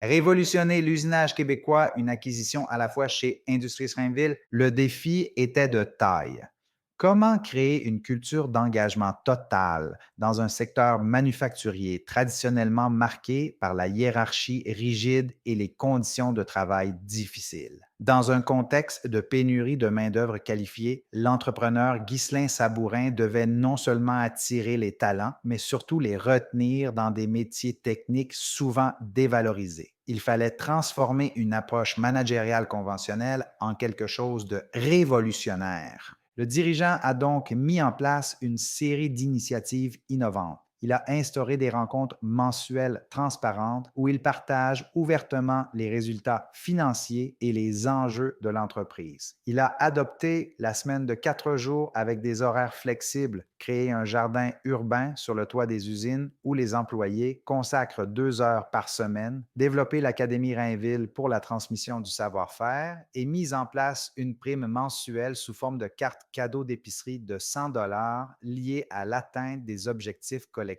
Révolutionner l'usinage québécois, une acquisition à la fois chez Industries Rainville, le défi était de taille. Comment créer une culture d'engagement total dans un secteur manufacturier traditionnellement marqué par la hiérarchie rigide et les conditions de travail difficiles? Dans un contexte de pénurie de main-d'œuvre qualifiée, l'entrepreneur Ghislain Sabourin devait non seulement attirer les talents, mais surtout les retenir dans des métiers techniques souvent dévalorisés. Il fallait transformer une approche managériale conventionnelle en quelque chose de révolutionnaire. Le dirigeant a donc mis en place une série d'initiatives innovantes. Il a instauré des rencontres mensuelles transparentes où il partage ouvertement les résultats financiers et les enjeux de l'entreprise. Il a adopté la semaine de 4 jours avec des horaires flexibles, créé un jardin urbain sur le toit des usines où les employés consacrent 2 heures par semaine, développé l'Académie Rainville pour la transmission du savoir-faire et mis en place une prime mensuelle sous forme de carte cadeau d'épicerie de 100 $ liée à l'atteinte des objectifs collectifs.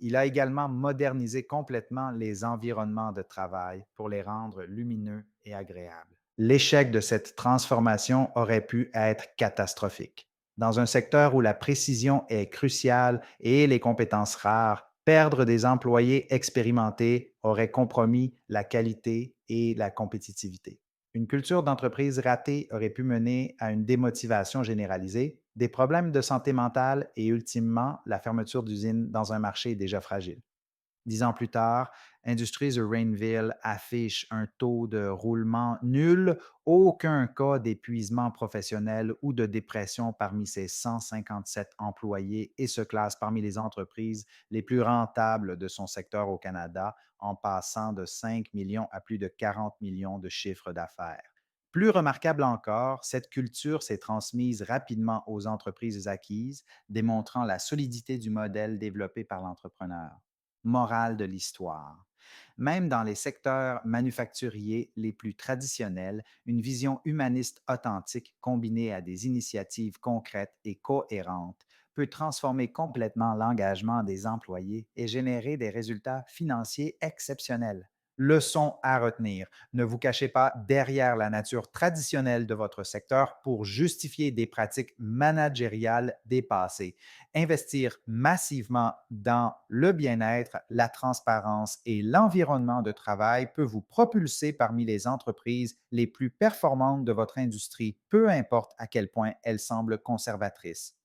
Il a également modernisé complètement les environnements de travail pour les rendre lumineux et agréables. L'échec de cette transformation aurait pu être catastrophique. Dans un secteur où la précision est cruciale et les compétences rares, perdre des employés expérimentés aurait compromis la qualité et la compétitivité. Une culture d'entreprise ratée aurait pu mener à une démotivation généralisée, des problèmes de santé mentale et ultimement la fermeture d'usines dans un marché déjà fragile. 10 ans plus tard, Industries de Rainville affiche un taux de roulement nul, aucun cas d'épuisement professionnel ou de dépression parmi ses 157 employés et se classe parmi les entreprises les plus rentables de son secteur au Canada, en passant de 5 millions à plus de 40 millions de chiffres d'affaires. Plus remarquable encore, cette culture s'est transmise rapidement aux entreprises acquises, démontrant la solidité du modèle développé par l'entrepreneur. Morale de l'histoire. Même dans les secteurs manufacturiers les plus traditionnels, une vision humaniste authentique combinée à des initiatives concrètes et cohérentes peut transformer complètement l'engagement des employés et générer des résultats financiers exceptionnels. Leçon à retenir. Ne vous cachez pas derrière la nature traditionnelle de votre secteur pour justifier des pratiques managériales dépassées. Investir massivement dans le bien-être, la transparence et l'environnement de travail peut vous propulser parmi les entreprises les plus performantes de votre industrie, peu importe à quel point elles semblent conservatrices.